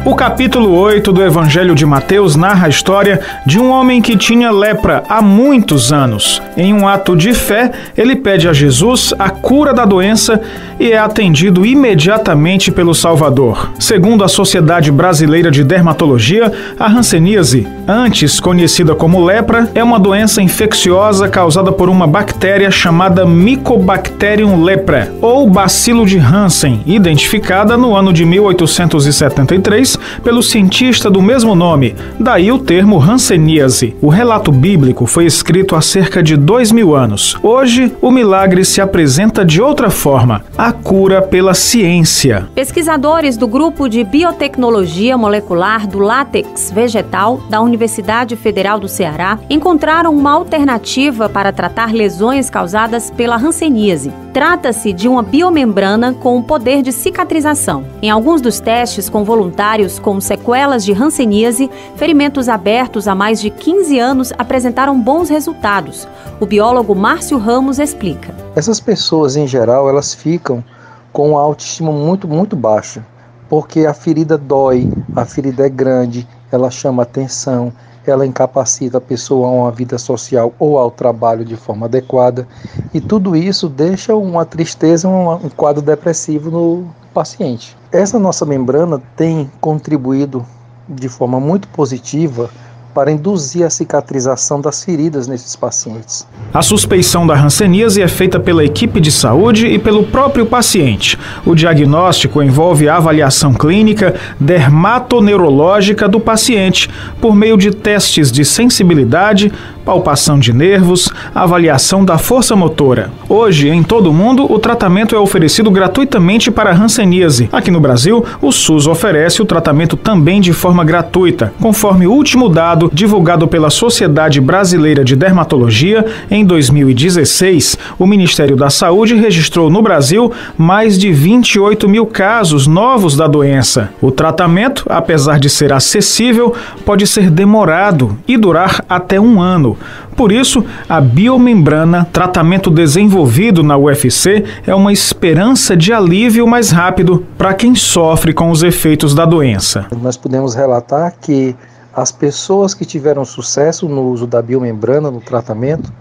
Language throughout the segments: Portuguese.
O capítulo 8 do Evangelho de Mateus narra a história de um homem que tinha lepra há muitos anos. Em um ato de fé, ele pede a Jesus a cura da doença e é atendido imediatamente pelo Salvador. Segundo a Sociedade Brasileira de Dermatologia, a hanseníase, antes conhecida como lepra, é uma doença infecciosa causada por uma bactéria chamada Mycobacterium leprae, ou bacilo de Hansen, identificada no ano de 1873 pelo cientista do mesmo nome, daí o termo hanseníase. O relato bíblico foi escrito há cerca de 2000 anos. Hoje, o milagre se apresenta de outra forma, a cura pela ciência. Pesquisadores do Grupo de Biotecnologia Molecular do Látex Vegetal da Universidade Federal do Ceará encontraram uma alternativa para tratar lesões causadas pela hanseníase. Trata-se de uma biomembrana com o poder de cicatrização. Em alguns dos testes com voluntários com sequelas de hanseníase, ferimentos abertos há mais de 15 anos apresentaram bons resultados. O biólogo Márcio Ramos explica. Essas pessoas, em geral, elas ficam com uma autoestima muito baixa, porque a ferida dói, a ferida é grande, ela chama atenção, ela incapacita a pessoa a uma vida social ou ao trabalho de forma adequada, e tudo isso deixa uma tristeza, um quadro depressivo no paciente. Essa nossa membrana tem contribuído de forma muito positiva para induzir a cicatrização das feridas nesses pacientes. A suspeição da hanseníase é feita pela equipe de saúde e pelo próprio paciente. O diagnóstico envolve a avaliação clínica dermatoneurológica do paciente por meio de testes de sensibilidade, palpação de nervos, avaliação da força motora. Hoje, em todo o mundo, o tratamento é oferecido gratuitamente para a hanseníase. Aqui no Brasil, o SUS oferece o tratamento também de forma gratuita, conforme o último dado divulgado pela Sociedade Brasileira de Dermatologia. Em 2016, o Ministério da Saúde registrou no Brasil mais de 28 mil casos novos da doença. O tratamento, apesar de ser acessível, pode ser demorado e durar até 1 ano. Por isso, a biomembrana, tratamento desenvolvido na UFC, é uma esperança de alívio mais rápido para quem sofre com os efeitos da doença. Nós podemos relatar que as pessoas que tiveram sucesso no uso da biomembrana no tratamento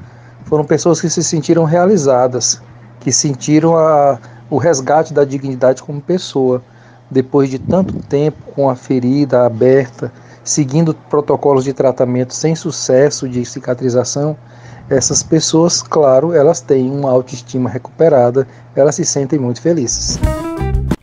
foram pessoas que se sentiram realizadas, que sentiram o resgate da dignidade como pessoa, depois de tanto tempo com a ferida aberta, seguindo protocolos de tratamento sem sucesso de cicatrização. Essas pessoas, claro, elas têm uma autoestima recuperada, elas se sentem muito felizes.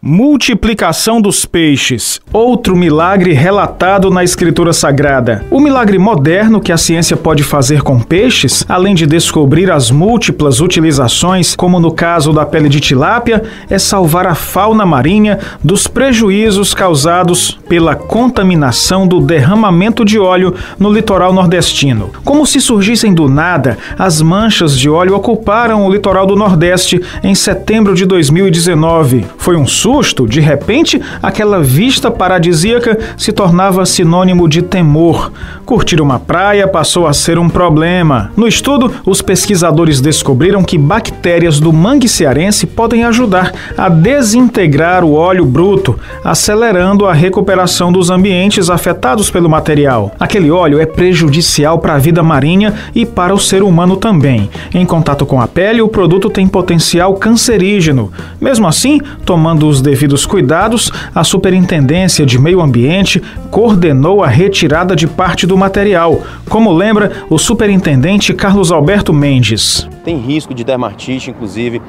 Multiplicação dos peixes, outro milagre relatado na Escritura Sagrada. O milagre moderno que a ciência pode fazer com peixes, além de descobrir as múltiplas utilizações, como no caso da pele de tilápia, é salvar a fauna marinha dos prejuízos causados pela contaminação do derramamento de óleo no litoral nordestino. Como se surgissem do nada, as manchas de óleo ocuparam o litoral do Nordeste em setembro de 2019. Foi um susto. De repente, aquela vista paradisíaca se tornava sinônimo de temor. Curtir uma praia passou a ser um problema. No estudo, os pesquisadores descobriram que bactérias do mangue cearense podem ajudar a desintegrar o óleo bruto, acelerando a recuperação dos ambientes afetados pelo material. Aquele óleo é prejudicial para a vida marinha e para o ser humano também. Em contato com a pele, o produto tem potencial cancerígeno. Mesmo assim, tomando os devidos cuidados, a Superintendência de Meio Ambiente coordenou a retirada de parte do material, como lembra o superintendente Carlos Alberto Mendes. Tem risco de dermatite, inclusive,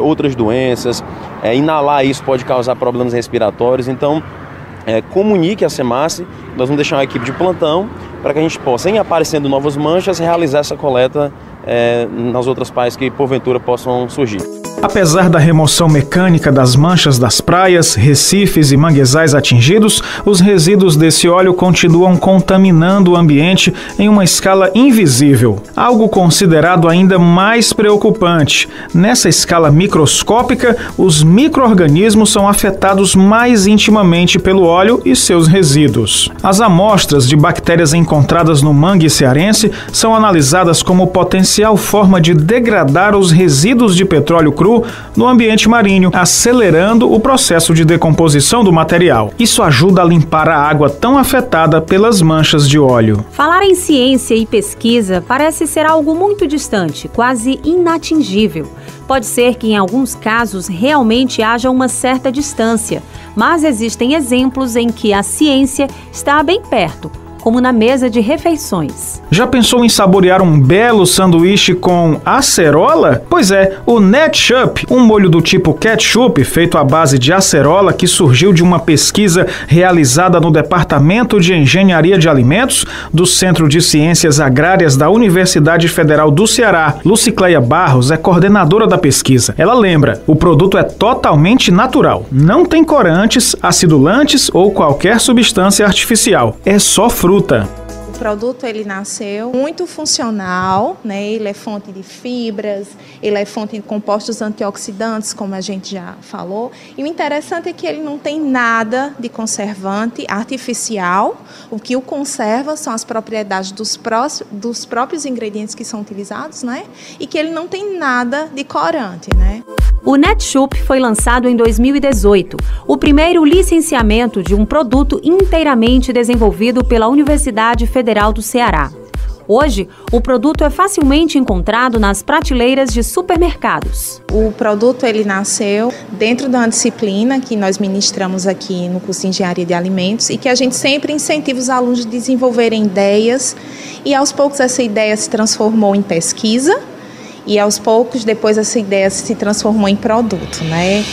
outras doenças, inalar isso pode causar problemas respiratórios, então comunique a SEMASSE, nós vamos deixar uma equipe de plantão para que a gente possa, em aparecendo novas manchas, realizar essa coleta nas outras praias que porventura possam surgir. Apesar da remoção mecânica das manchas das praias, recifes e manguezais atingidos, os resíduos desse óleo continuam contaminando o ambiente em uma escala invisível. Algo considerado ainda mais preocupante. Nessa escala microscópica, os micro-organismos são afetados mais intimamente pelo óleo e seus resíduos. As amostras de bactérias encontradas no mangue cearense são analisadas como potencial forma de degradar os resíduos de petróleo cru cru no ambiente marinho, acelerando o processo de decomposição do material. Isso ajuda a limpar a água tão afetada pelas manchas de óleo. Falar em ciência e pesquisa parece ser algo muito distante, quase inatingível. Pode ser que em alguns casos realmente haja uma certa distância, mas existem exemplos em que a ciência está bem perto, como na mesa de refeições. Já pensou em saborear um belo sanduíche com acerola? Pois é, o Netchup, um molho do tipo ketchup feito à base de acerola que surgiu de uma pesquisa realizada no Departamento de Engenharia de Alimentos do Centro de Ciências Agrárias da Universidade Federal do Ceará. Lucicleia Barros é coordenadora da pesquisa. Ela lembra, o produto é totalmente natural, não tem corantes, acidulantes ou qualquer substância artificial, é só fruta. O produto ele nasceu muito funcional, né? Ele é fonte de fibras, ele é fonte de compostos antioxidantes, como a gente já falou. E o interessante é que ele não tem nada de conservante artificial. O que o conserva são as propriedades dos próprios ingredientes que são utilizados, né? E que ele não tem nada de corante, né? O Netchup foi lançado em 2018, o primeiro licenciamento de um produto inteiramente desenvolvido pela Universidade Federal do Ceará. Hoje, o produto é facilmente encontrado nas prateleiras de supermercados. O produto ele nasceu dentro da disciplina que nós ministramos aqui no curso de Engenharia de Alimentos e que a gente sempre incentiva os alunos a desenvolverem ideias e aos poucos essa ideia se transformou em pesquisa. E aos poucos, depois essa ideia se transformou em produto, né?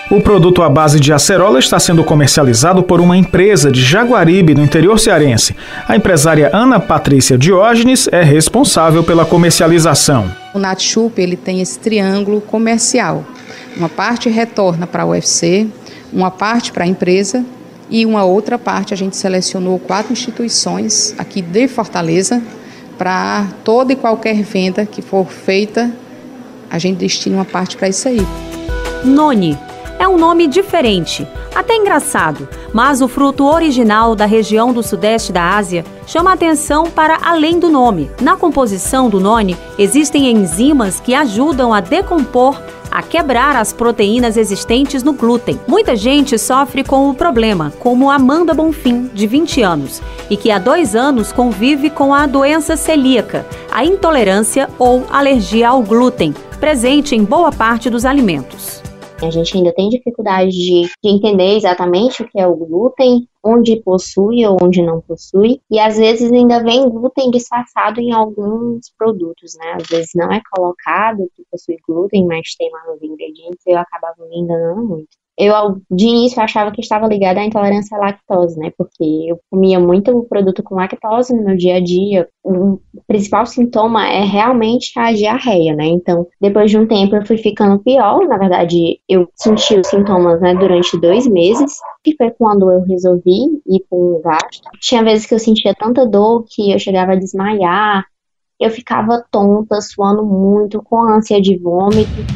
O produto à base de acerola está sendo comercializado por uma empresa de Jaguaribe, no interior cearense. A empresária Ana Patrícia Diógenes é responsável pela comercialização. O Netchup, ele tem esse triângulo comercial. Uma parte retorna para a UFC, uma parte para a empresa e uma outra parte a gente selecionou 4 instituições aqui de Fortaleza. Para toda e qualquer venda que for feita, a gente destina uma parte para isso aí. Noni é um nome diferente, até engraçado, mas o fruto original da região do sudeste da Ásia chama a atenção para além do nome. Na composição do noni, existem enzimas que ajudam a decompor, a quebrar as proteínas existentes no glúten. Muita gente sofre com o problema, como Amanda Bonfim, de 20 anos, e que há 2 anos convive com a doença celíaca, a intolerância ou alergia ao glúten, presente em boa parte dos alimentos. A gente ainda tem dificuldade de entender exatamente o que é o glúten, onde possui ou onde não possui, e às vezes ainda vem glúten disfarçado em alguns produtos, né? Às vezes não é colocado que possui glúten, mas tem lá nos ingredientes e eu acabava me enganando muito. Eu, de início, achava que estava ligada à intolerância à lactose, né? Porque eu comia muito produto com lactose no meu dia a dia. O principal sintoma é realmente a diarreia, né? Então, depois de um tempo, eu fui ficando pior. Na verdade, eu senti os sintomas, né, durante 2 meses. E foi quando eu resolvi ir para um gastro. Tinha vezes que eu sentia tanta dor que eu chegava a desmaiar. Eu ficava tonta, suando muito, com ânsia de vômito.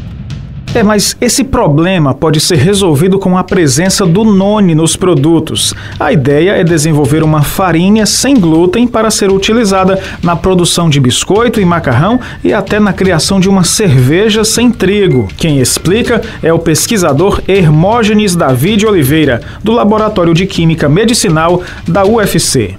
Mas esse problema pode ser resolvido com a presença do noni nos produtos. A ideia é desenvolver uma farinha sem glúten para ser utilizada na produção de biscoito e macarrão e até na criação de uma cerveja sem trigo. Quem explica é o pesquisador Hermógenes David Oliveira, do Laboratório de Química Medicinal da UFC.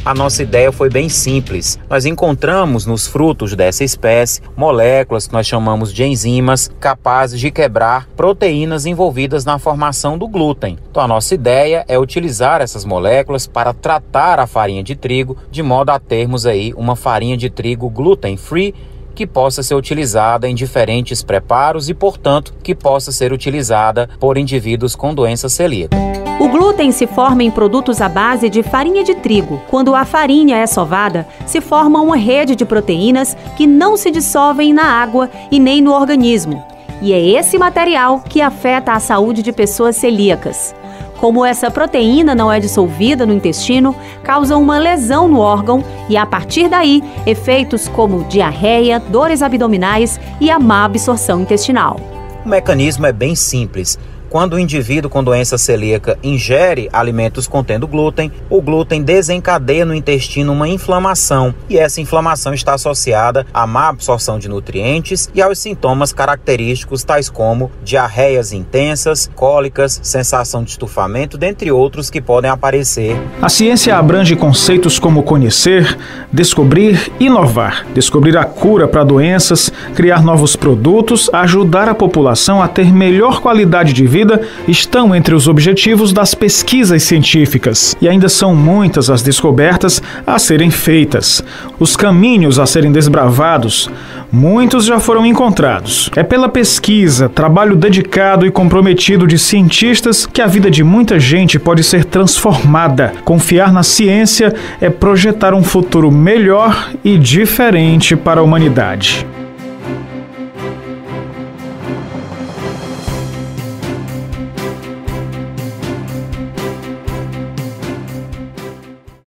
A nossa ideia foi bem simples. Nós encontramos nos frutos dessa espécie moléculas que nós chamamos de enzimas capazes de quebrar proteínas envolvidas na formação do glúten. Então a nossa ideia é utilizar essas moléculas para tratar a farinha de trigo de modo a termos aí uma farinha de trigo gluten-free que possa ser utilizada em diferentes preparos e, portanto, que possa ser utilizada por indivíduos com doença celíaca. O glúten se forma em produtos à base de farinha de trigo. Quando a farinha é sovada, se forma uma rede de proteínas que não se dissolvem na água e nem no organismo. E é esse material que afeta a saúde de pessoas celíacas. Como essa proteína não é dissolvida no intestino, causa uma lesão no órgão e, a partir daí, efeitos como diarreia, dores abdominais e a má absorção intestinal. O mecanismo é bem simples. quando o indivíduo com doença celíaca ingere alimentos contendo glúten, o glúten desencadeia no intestino uma inflamação, e essa inflamação está associada à má absorção de nutrientes e aos sintomas característicos tais como diarreias intensas, cólicas, sensação de estufamento, dentre outros que podem aparecer. A ciência abrange conceitos como conhecer, descobrir, inovar, descobrir a cura para doenças, criar novos produtos, ajudar a população a ter melhor qualidade de vida, estão entre os objetivos das pesquisas científicas. E ainda são muitas as descobertas a serem feitas, os caminhos a serem desbravados. Muitos já foram encontrados. É pela pesquisa, trabalho dedicado e comprometido de cientistas que a vida de muita gente pode ser transformada. Confiar na ciência é projetar um futuro melhor e diferente para a humanidade.